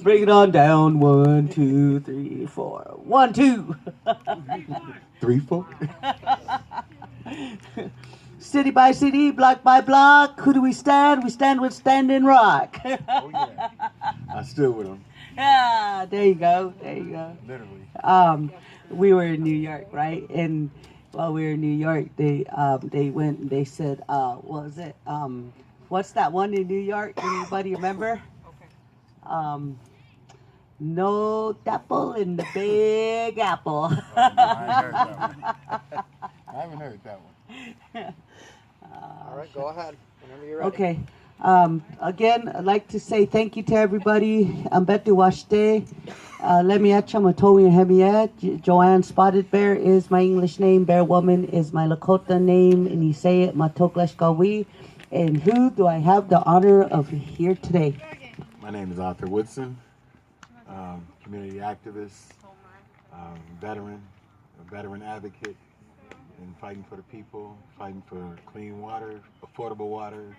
Bring it on down. 1, 2, 3, 4. 1, 2. 3, 4. City by city, block by block. Who do we stand? We stand with Standing Rock. Oh yeah, I stood with him. Yeah, there you go. There you go. Literally. We were in New York, right? And while we were in New York, they went and they said, what was it? What's that one in New York? Anybody remember? No apple in the Big Apple. Oh, no, I haven't heard that one. All right, go ahead whenever you're ready. Okay. Again, I'd like to say thank you to everybody. Ambetu washte. Lemia Joann Spotted Bear is my English name. Bear Woman is my Lakota name. And you say it, Matoklesh Kawi. And who do I have the honor of here today? My name is Arthur Woodson, community activist, a veteran advocate, and fighting for the people, fighting for clean water, affordable water,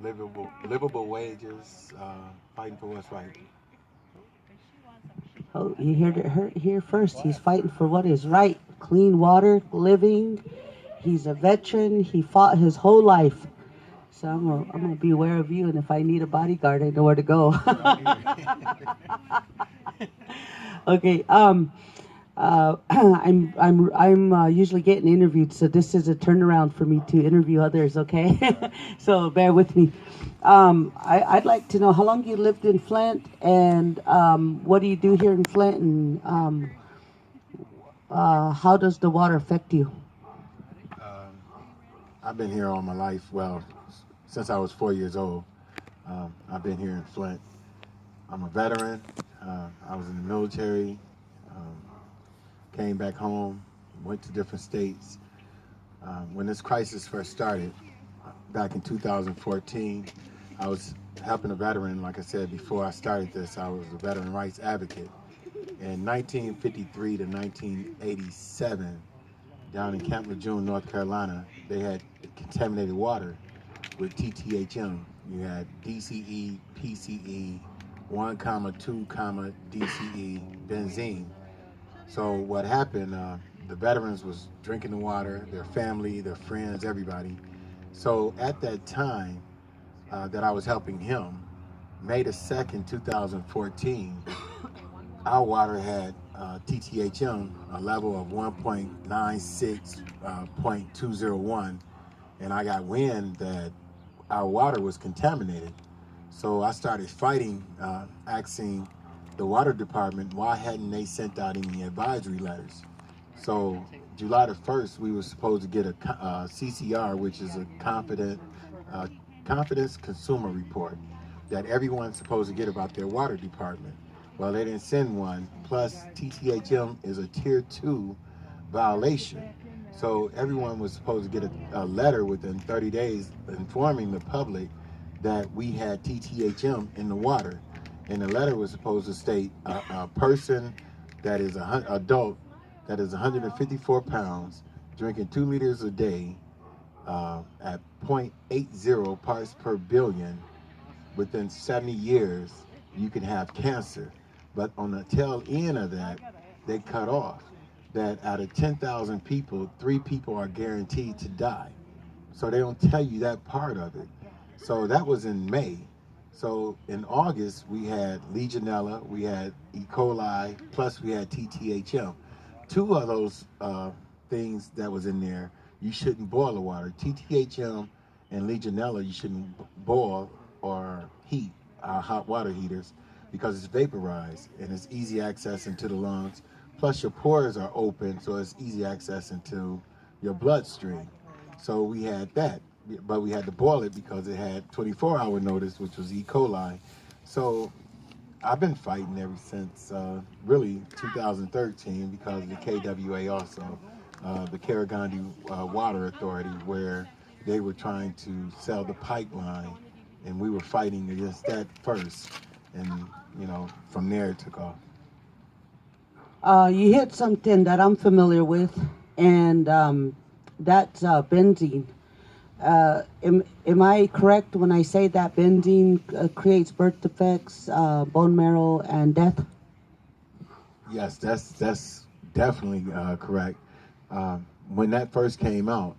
livable wages, fighting for what's right. Oh, you heard it here first. He's fighting for what is right. Clean water, living. He's a veteran. He fought his whole life. So I'm gonna be aware of you, and if I need a bodyguard, I know where to go. Okay. I'm usually getting interviewed, so this is a turnaround for me to interview others. Okay, so bear with me. I'd like to know how long you lived in Flint, and what do you do here in Flint, and how does the water affect you? I've been here all my life. Well, since I was 4 years old, I've been here in Flint. I'm a veteran. I was in the military. Came back home, went to different states. When this crisis first started, back in 2014, I was helping a veteran. Like I said, before I started this, I was a veteran rights advocate. In 1953 to 1987, down in Camp Lejeune, North Carolina, they had contaminated water with TTHM. You had DCE, PCE, 1, 2, DCE, benzene. So what happened, the veterans was drinking the water, their family, their friends, everybody. So at that time that I was helping him, May the 2nd, 2014, our water had TTHM, a level of 1.96.201, and I got wind that our water was contaminated. So I started fighting, asking the water department, why hadn't they sent out any advisory letters? So July the 1st, we were supposed to get a CCR, which is a confidence consumer report that everyone's supposed to get about their water department. Well, they didn't send one. Plus, TTHM is a tier 2 violation. So everyone was supposed to get a letter within 30 days informing the public that we had TTHM in the water. And the letter was supposed to state a person that is an adult that is 154 pounds, drinking 2 liters a day at 0.80 parts per billion, within 70 years, you can have cancer. But on the tail end of that, they cut off that out of 10,000 people, 3 people are guaranteed to die. So they don't tell you that part of it. So that was in May. So in August, we had Legionella, we had E. coli, plus we had TTHM. 2 of those things that was in there, you shouldn't boil the water. TTHM and Legionella, you shouldn't boil or heat hot water heaters because it's vaporized and it's easy access into the lungs. Plus your pores are open, so it's easy access into your bloodstream. So we had that, but we had to boil it because it had 24-hour notice, which was E. coli. So I've been fighting ever since really 2013 because of the KWA also, the Karagandhi Water Authority, where they were trying to sell the pipeline, and we were fighting against that first, and you know, from there it took off. You hit something that I'm familiar with, and that's benzene. Am I correct when I say that benzene creates birth defects, bone marrow, and death? Yes, that's definitely correct. When that first came out,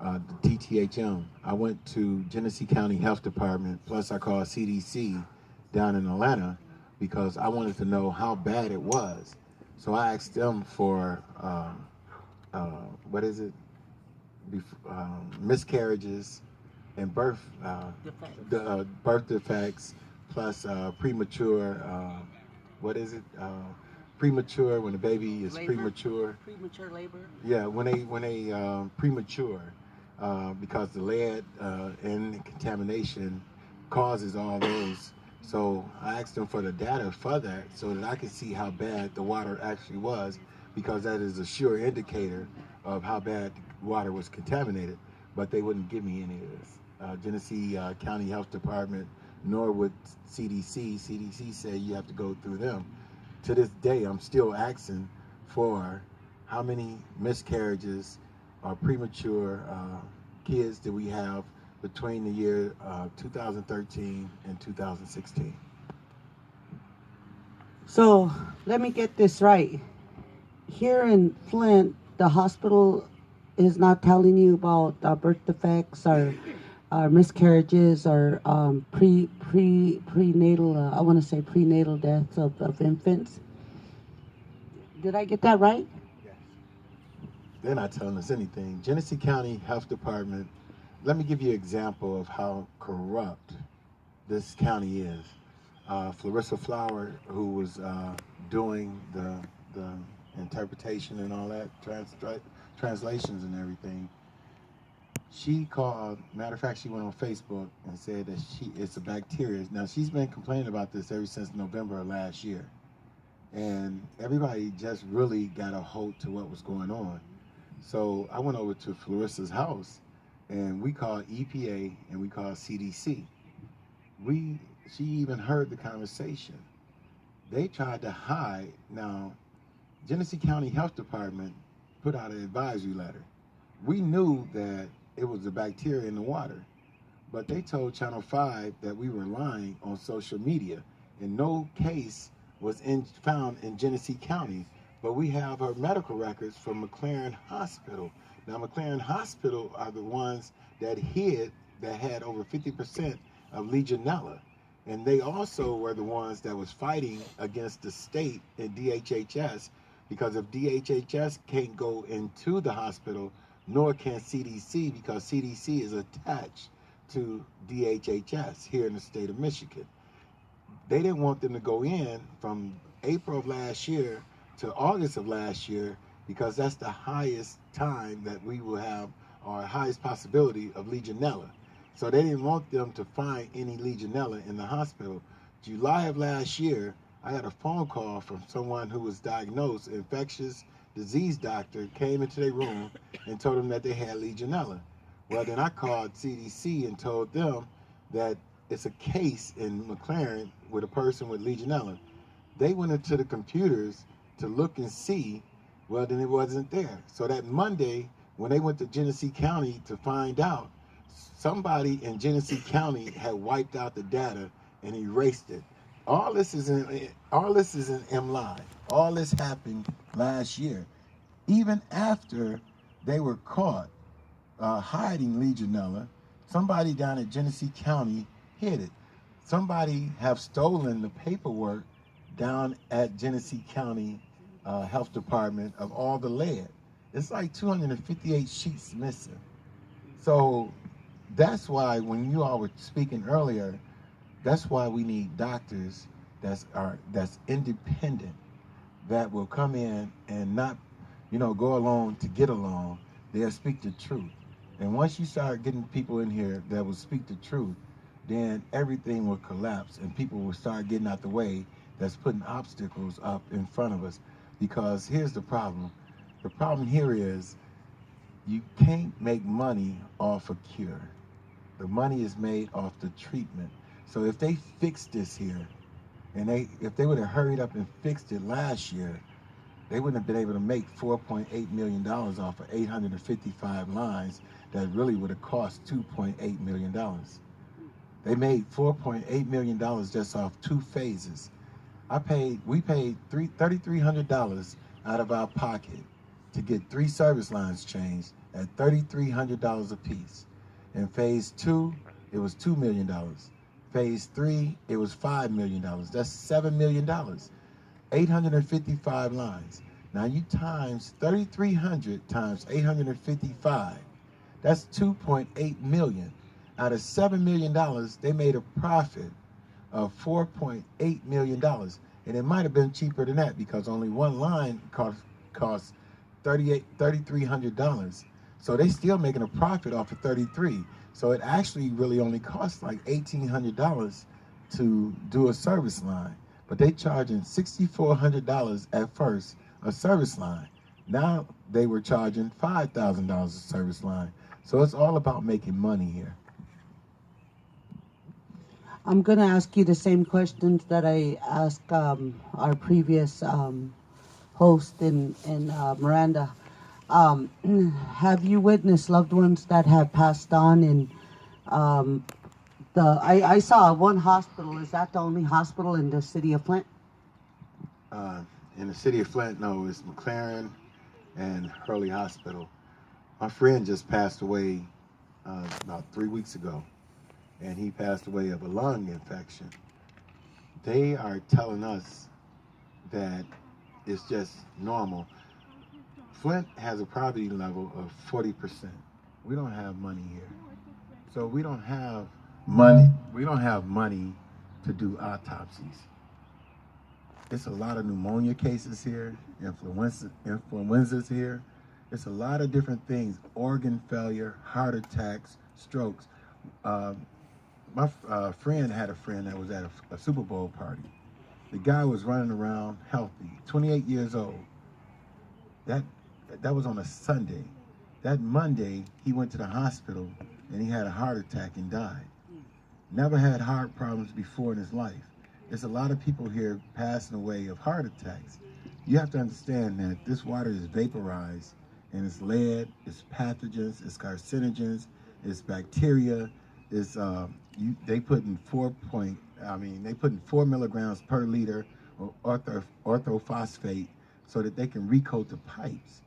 the TTHM, I went to Genesee County Health Department, plus I called CDC down in Atlanta because I wanted to know how bad it was. So I asked them for, what is it, miscarriages and birth defects, plus premature, what is it, premature when the baby is Labor? premature. Premature labor? Yeah, when they premature, because the lead and contamination causes all those. So I asked them for the data for that so that I could see how bad the water actually was, because that is a sure indicator of how bad the water was contaminated. But they wouldn't give me any of this. Genesee County Health Department, nor would CDC. CDC said you have to go through them. To this day, I'm still asking for how many miscarriages or premature kids did we have between the year 2013 and 2016. So let me get this right. Here in Flint, the hospital is not telling you about birth defects or miscarriages or prenatal. I want to say prenatal deaths of infants. Did I get that right? They're not telling us anything. Genesee County Health Department, let me give you an example of how corrupt this county is. Clarissa Flower, who was doing the interpretation and all that, translations and everything, she called, matter of fact, she went on Facebook and said that it's a bacteria. Now, she's been complaining about this ever since November of last year. And everybody just really got a hold to what was going on. So I went over to Clarissa's house, and we called EPA and we called CDC. She even heard the conversation. They tried to hide. Now, Genesee County Health Department put out an advisory letter. We knew that it was the bacteria in the water, but they told Channel 5 that we were lying on social media, and no case was found in Genesee County. But we have our medical records from McLaren Hospital. Now, McLaren Hospital are the ones that had over 50% of Legionella. And they also were the ones that was fighting against the state and DHHS, because if DHHS can't go into the hospital, nor can CDC, because CDC is attached to DHHS here in the state of Michigan. They didn't want them to go in from April of last year to August of last year, because that's the highest time that we will have our highest possibility of Legionella. So they didn't want them to find any Legionella in the hospital. July of last year, I got a phone call from someone who was diagnosed, infectious disease doctor, came into their room and told them that they had Legionella. Well, then I called CDC and told them that it's a case in McLaren with a person with Legionella. They went into the computers to look and see, well, then it wasn't there. So that Monday, when they went to Genesee County to find out, somebody in Genesee County had wiped out the data and erased it. All this is in MLive. All this happened last year. Even after they were caught hiding Legionella, somebody down at Genesee County hid it. Somebody have stolen the paperwork down at Genesee County Health Department of all the lead. It's like 258 sheets missing. So that's why when you all were speaking earlier, that's why we need doctors that's independent, that will come in and not, go along to get along. They'll speak the truth. And once you start getting people in here that will speak the truth, then everything will collapse and people will start getting out the way that's putting obstacles up in front of us. Because here's the problem. The problem here is you can't make money off a cure. The money is made off the treatment. So if they fix this here, and if they would have hurried up and fixed it last year, they wouldn't have been able to make $4.8 million off of 855 lines that really would have cost $2.8 million. They made $4.8 million just off 2 phases. We paid $3,300 out of our pocket to get 3 service lines changed at $3,300 a piece. In phase 2, it was $2 million. Phase 3, it was $5 million. That's $7 million. 855 lines. Now you times 3,300 times 855. That's 2.8 million. Out of $7 million, they made a profit of $4.8 million. And it might have been cheaper than that because only one line cost $3,300. So they still making a profit off of 33. So it actually really only costs like $1,800 to do a service line. But they charging $6,400 at first a service line. Now they were charging $5,000 a service line. So it's all about making money here. I'm going to ask you the same questions that I asked our previous host in Miranda. Have you witnessed loved ones that have passed on? And I saw one hospital. Is that the only hospital in the city of Flint? In the city of Flint, no, it's McLaren and Hurley Hospital. My friend just passed away about 3 weeks ago, and he passed away of a lung infection. They are telling us that it's just normal. Flint has a poverty level of 40%. We don't have money here. So we don't have money. We don't have money to do autopsies. It's a lot of pneumonia cases here, influenzas here. It's a lot of different things, organ failure, heart attacks, strokes. My friend had a friend that was at a Super Bowl party. The guy was running around healthy, 28 years old. That was on a Sunday. That Monday, he went to the hospital and he had a heart attack and died. Never had heart problems before in his life. There's a lot of people here passing away of heart attacks. You have to understand that this water is vaporized and it's lead, it's pathogens, it's carcinogens, it's bacteria, it's they put in 4 milligrams per liter of orthophosphate so that they can recoat the pipes.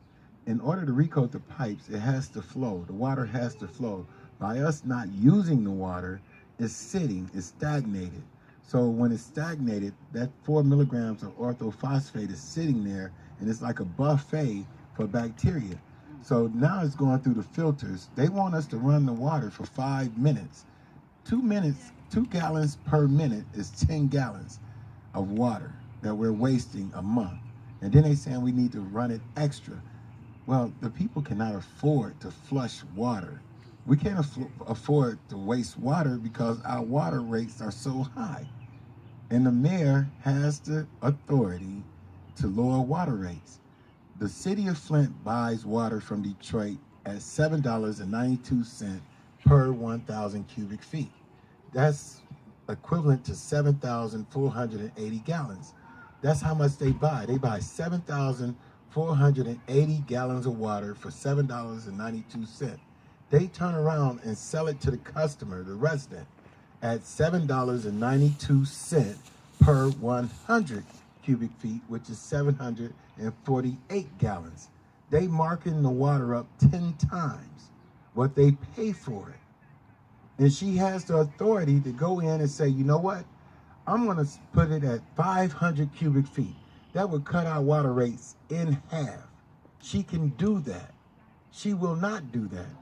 In order to recoat the pipes, it has to flow. The water has to flow. By us not using the water, it's sitting, it's stagnated. So when it's stagnated, that 4 milligrams of orthophosphate is sitting there, and it's like a buffet for bacteria. So now it's going through the filters. They want us to run the water for 5 minutes. 2 minutes, 2 gallons per minute is 10 gallons of water that we're wasting a month. And then they saying we need to run it extra. Well, the people cannot afford to flush water. We can't afford to waste water because our water rates are so high. And the mayor has the authority to lower water rates. The city of Flint buys water from Detroit at $7.92 per 1,000 cubic feet. That's equivalent to 7,480 gallons. That's how much they buy. They buy 7,480 gallons of water for $7.92. They turn around and sell it to the customer, the resident, at $7.92 per 100 cubic feet, which is 748 gallons. They marking the water up 10 times what they pay for it. And she has the authority to go in and say, you know what? I'm going to put it at 500 cubic feet. That would cut our water rates in half. She can do that. She will not do that.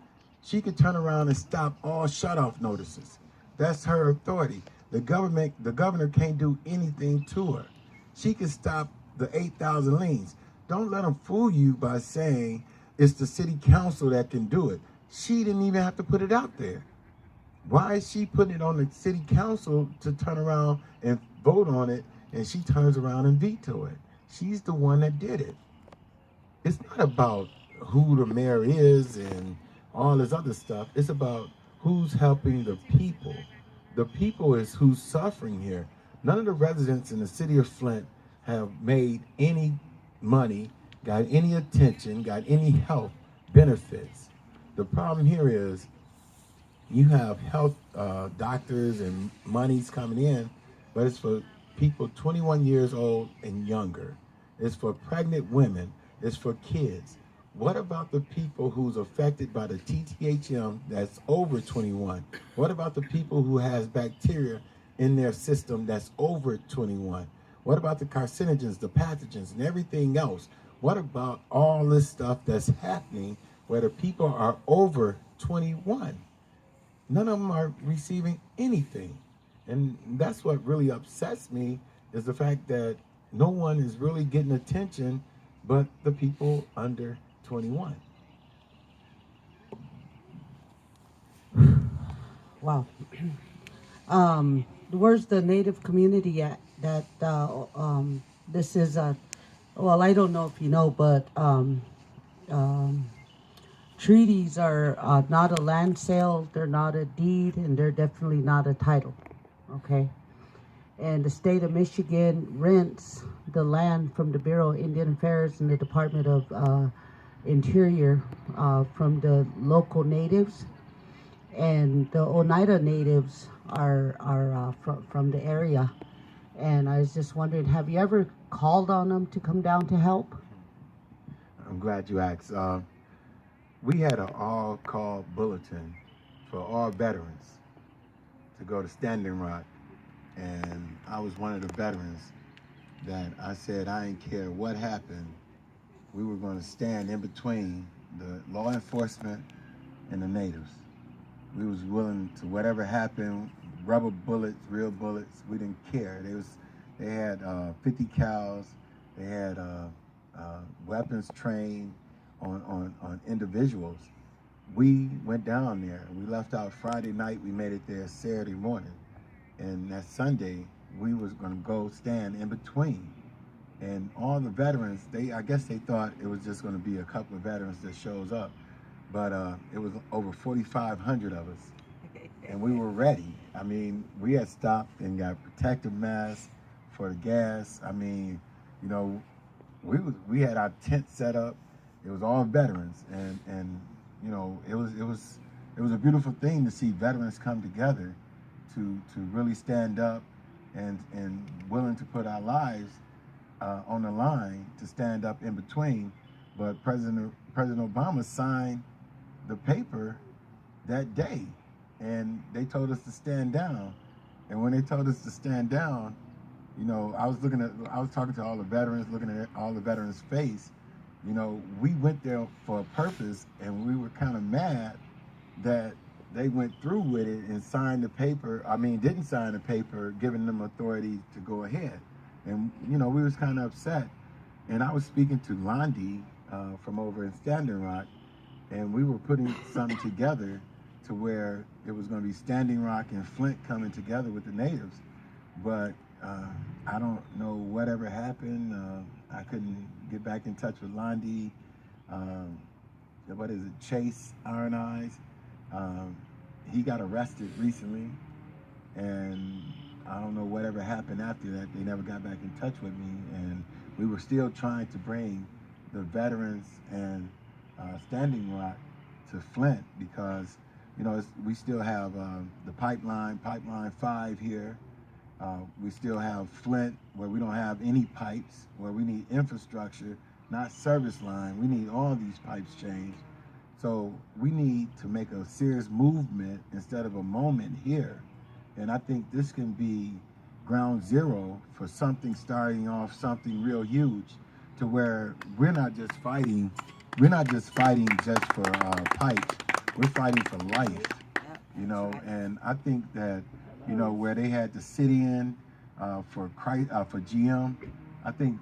She could turn around and stop all shutoff notices. That's her authority. The governor can't do anything to her. She can stop the 8,000 liens. Don't let them fool you by saying it's the city council that can do it. She didn't even have to put it out there. Why is she putting it on the city council to turn around and vote on it, and she turns around and veto it? She's the one that did it. It's not about who the mayor is and all this other stuff. It's about who's helping the people. The people is who's suffering here. None of the residents in the city of Flint have made any money, got any attention, got any health benefits. The problem here is you have health doctors and money's coming in, but it's for people 21 years old and younger. It's for pregnant women. It's for kids. What about the people who's affected by the TTHM that's over 21? What about the people who has bacteria in their system that's over 21? What about the carcinogens, the pathogens, and everything else? What about all this stuff that's happening where the people are over 21? None of them are receiving anything. And that's what really upsets me, is the fact that no one is really getting attention but the people under 21. Wow. Where's the Native community at? That this is a, well, I don't know if you know, but treaties are not a land sale, they're not a deed, and they're definitely not a title. Okay. And the state of Michigan rents the land from the Bureau of Indian Affairs and the Department of Interior from the local natives. And the Oneida natives are from the area. And I was just wondering, have you ever called on them to come down to help? I'm glad you asked. We had an all-call bulletin for all veterans to go to Standing Rock. And I was one of the veterans that I said I didn't care what happened. We were going to stand in between the law enforcement and the natives. We was willing to, whatever happened, rubber bullets, real bullets, we didn't care. They had 50 cals, they had weapons trained on individuals. We went down there. We left out Friday night, we made it there Saturday morning. And that Sunday, we was gonna go stand in between. And all the veterans, I guess they thought it was just gonna be a couple of veterans that shows up. But it was over 4,500 of us. And we were ready. I mean, we had stopped and got protective masks for the gas. I mean, you know, we had our tent set up. It was all veterans, and you know, it was a beautiful thing to see veterans come together to really stand up and willing to put our lives on the line to stand up in between. But President Obama signed the paper that day, and they told us to stand down. And when they told us to stand down, you know, I was talking to all the veterans, looking at all the veterans' face. You know, we went there for a purpose, and we were kind of mad that they went through with it and signed the paper. I mean, didn't sign the paper giving them authority to go ahead. And, you know, we was kind of upset. And I was speaking to Londi from over in Standing Rock, and we were putting something together to where it was going to be Standing Rock and Flint coming together with the natives. But I don't know whatever happened. I couldn't get back in touch with Londi. What is it, Chase Iron Eyes? He got arrested recently, and I don't know whatever happened after that. They never got back in touch with me, and we were still trying to bring the veterans and Standing Rock to Flint because, you know, we still have the pipeline 5 here. We still have Flint, where we don't have any pipes, where we need infrastructure, not service line. We need all these pipes changed. So we need to make a serious movement instead of a moment here. And I think this can be ground zero for something starting off something real huge, to where we're not just fighting just for pipes. We're fighting for life, you know. And I think that, you know, where they had the sit-in for GM, I think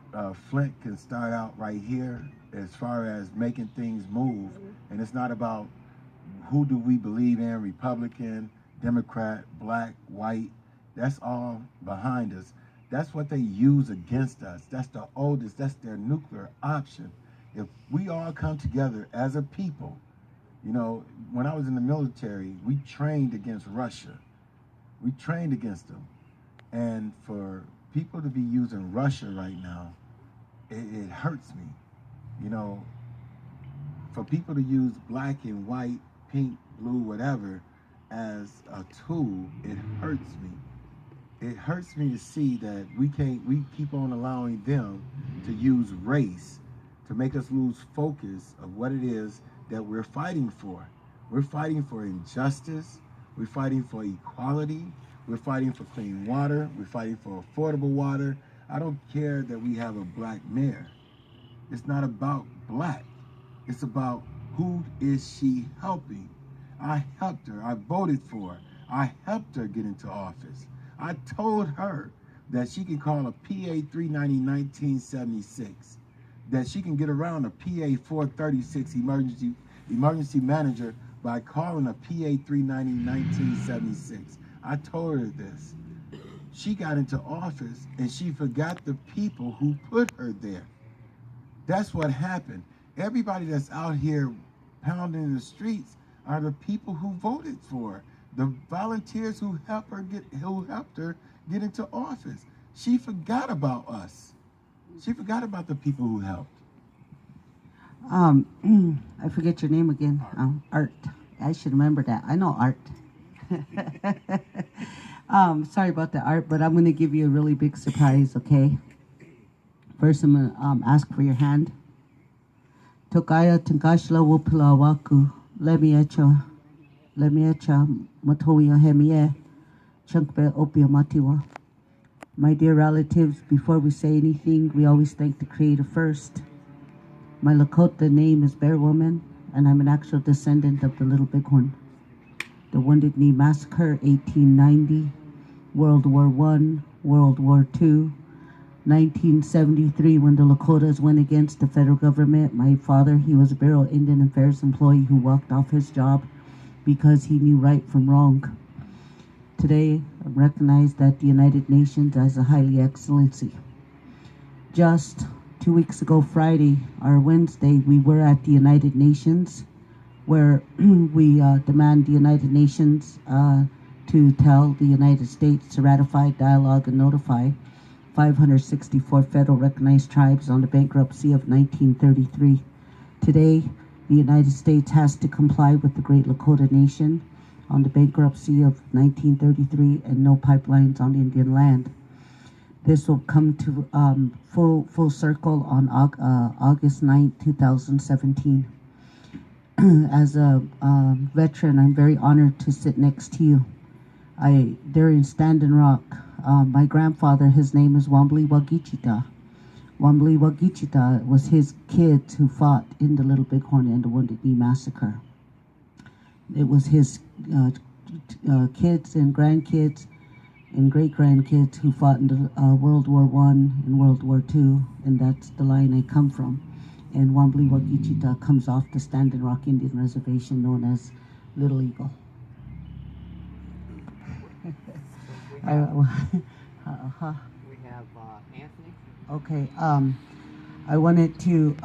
Flint can start out right here as far as making things move. And it's not about who do we believe in, Republican, Democrat, black, white. That's all behind us. That's what they use against us. That's the oldest, that's their nuclear option. If we all come together as a people, you know, when I was in the military, we trained against Russia. We trained against them. And for people to be using Russia right now, it hurts me. You know, for people to use black and white, pink, blue, whatever, as a tool, it hurts me. It hurts me to see that we keep on allowing them to use race to make us lose focus of what it is that we're fighting for. We're fighting for injustice. We're fighting for equality. We're fighting for clean water. We're fighting for affordable water. I don't care that we have a black mayor. It's not about black. It's about who is she helping. I helped her. I voted for her. I helped her get into office. I told her that she can call a PA 390 1976, that she can get around a PA 436 emergency manager by calling a PA 390 1976. I told her this. She got into office and she forgot the people who put her there. That's what happened. Everybody that's out here pounding in the streets are the people who voted for her, the volunteers who helped her get into office. She forgot about us. She forgot about the people who helped. I forget your name again. Art. I should remember that. I know Art. Sorry about the Art, but I'm going to give you a really big surprise, okay? First, I'm going to ask for your hand. Tokaya Tankashla Wupula Waku, Lemiacha, Matoya Hemie, Chunkbe Opia Matiwa. My dear relatives, before we say anything, we always thank the Creator first. My Lakota name is Bear Woman, and I'm an actual descendant of the Little Bighorn. The Wounded Knee Massacre, 1890, World War I, World War II, 1973, when the Lakotas went against the federal government. My father, he was a Bureau of Indian Affairs employee who walked off his job because he knew right from wrong. Today, I recognize that the United Nations as a highly excellency. Just 2 weeks ago, Friday or Wednesday, we were at the United Nations, where we demand the United Nations to tell the United States to ratify, dialogue, and notify 564 federal recognized tribes on the bankruptcy of 1933. Today, the United States has to comply with the Great Lakota Nation on the bankruptcy of 1933 and no pipelines on Indian land. This will come to full circle on August 9, 2017. As a veteran, I'm very honored to sit next to you. During Standing Rock, my grandfather, his name is Wambly Wagichita. Wambly Wagichita was his kids who fought in the Little Bighorn and the Wounded Knee Massacre. It was his kids and grandkids and great-grandkids who fought in the World War I and World War II, and that's the line I come from. And Wambly Wagichita comes off the Standing Rock Indian Reservation known as Little Eagle. We have Anthony. Okay, I wanted to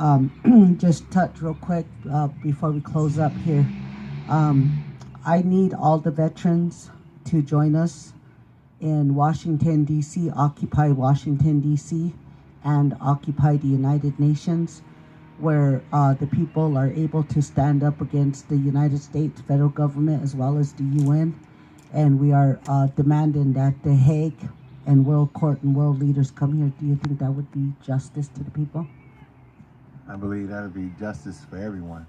just touch real quick before we close up here. I need all the veterans to join us in Washington, D.C., Occupy Washington, D.C., and Occupy the United Nations, where the people are able to stand up against the United States federal government as well as the UN. And we are demanding that The Hague and World Court and world leaders come here. Do you think that would be justice to the people? I believe that would be justice for everyone.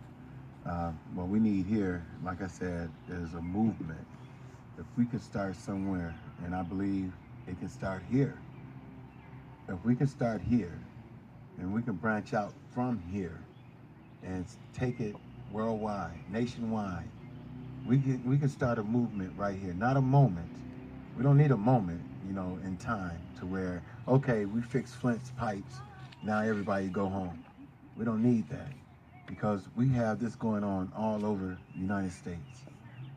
What we need here, like I said, is a movement. If we could start somewhere, and I believe it can start here. If we can start here, and we can branch out from here and take it worldwide, nationwide, we can start a movement right here, not a moment. We don't need a moment, in time to where, okay, we fixed Flint's pipes, now everybody go home. We don't need that, because we have this going on all over the United States.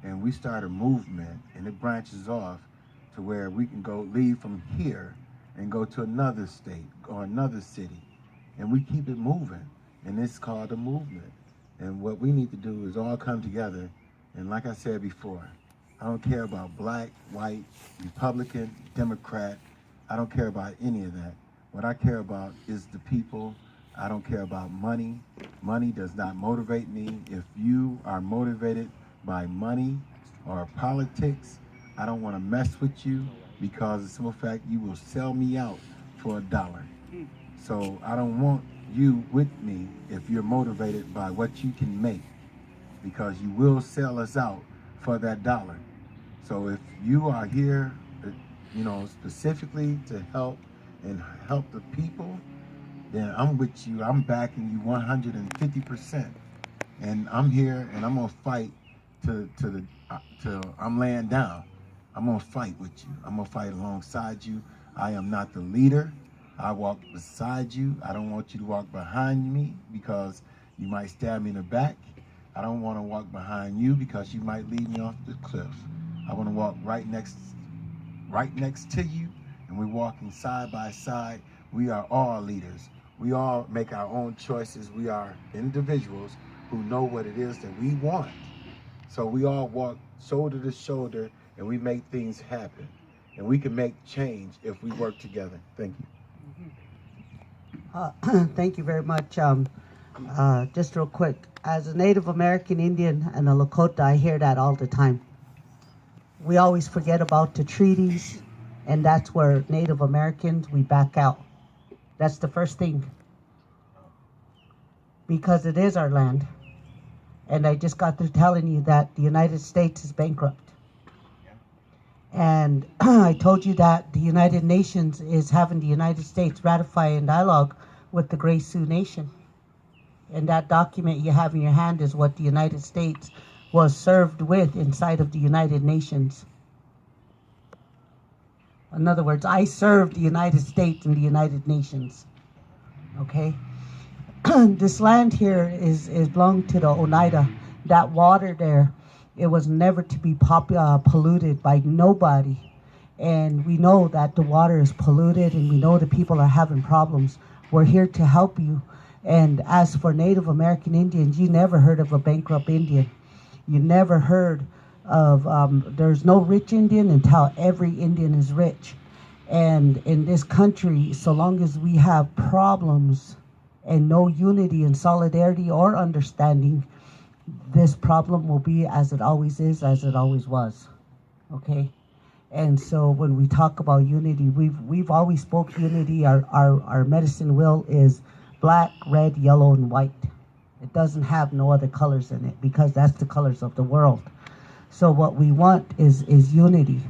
And we start a movement, and it branches off to where we can leave from here and go to another state or another city. And we keep it moving, and it's called a movement. And what we need to do is all come together. And like I said before, I don't care about black, white, Republican, Democrat. I don't care about any of that. What I care about is the people. I don't care about money. Money does not motivate me. If you are motivated by money or politics, I don't want to mess with you because the simple fact you will sell me out for $1. So I don't want you with me if you're motivated by what you can make, because you will sell us out for that $1. So if you are here, specifically to help and help the people, then I'm with you. I'm backing you 150%. And I'm here and I'm gonna fight till I'm laying down. I'm gonna fight with you. I'm gonna fight alongside you. I am not the leader. I walk beside you. I don't want you to walk behind me because you might stab me in the back. I don't want to walk behind you because you might lead me off the cliff. I want to walk right next to you, and we're walking side by side. We are all leaders. We all make our own choices. We are individuals who know what it is that we want. So we all walk shoulder to shoulder, and we make things happen. And we can make change if we work together. Thank you. Thank you very much. Just real quick, as a Native American Indian and a Lakota, I hear that all the time. We always forget about the treaties, and that's where Native Americans, we back out. That's the first thing. Because it is our land. And I just got through telling you that the United States is bankrupt. And I told you that the United Nations is having the United States ratify in dialogue with the Gray Sioux Nation. And that document you have in your hand is what the United States was served with inside of the United Nations. In other words, I served the United States and the United Nations. Okay? This land here is belonged to the Oneida. That water there, it was never to be polluted by nobody. And we know that the water is polluted, and we know the people are having problems. We're here to help you. And as for Native American Indians, you never heard of a bankrupt Indian. You never heard of, there's no rich Indian until every Indian is rich. And in this country, so long as we have problems and no unity and solidarity or understanding, this problem will be as it always is, as it always was. Okay? And so when we talk about unity, we've always spoke unity. Our medicine wheel is black, red, yellow, and white. It doesn't have no other colors in it because that's the colors of the world. So what we want is unity.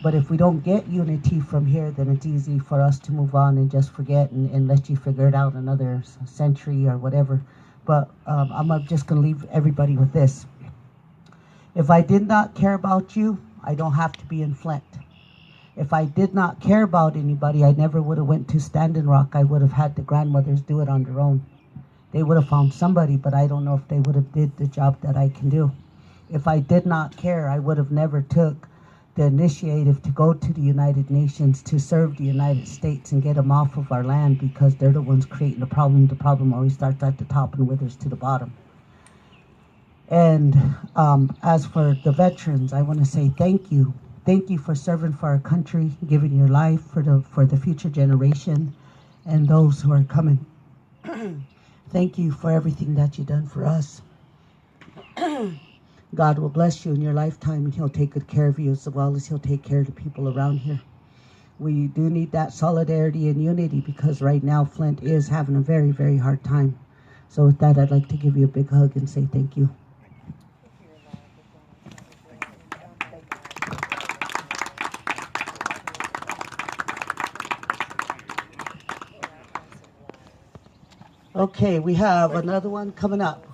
But if we don't get unity from here, then it's easy for us to move on and just forget and let you figure it out another century or whatever. But I'm just going to leave everybody with this. If I did not care about you, I don't have to be in Flint. If I did not care about anybody, I never would have went to Standing Rock. I would have had the grandmothers do it on their own. They would have found somebody, but I don't know if they would have did the job that I can do. If I did not care, I would have never took the initiative to go to the United Nations to serve the United States and get them off of our land, because they're the ones creating the problem. The problem always starts at the top and withers to the bottom. And as for the veterans, I want to say thank you. Thank you for serving for our country, giving your life for the future generation and those who are coming. Thank you for everything that you've done for us. God will bless you in your lifetime, and He'll take good care of you as well as He'll take care of the people around here. We do need that solidarity and unity, because right now Flint is having a very, very hard time. So with that, I'd like to give you a big hug and say thank you. Okay, we have another one coming up.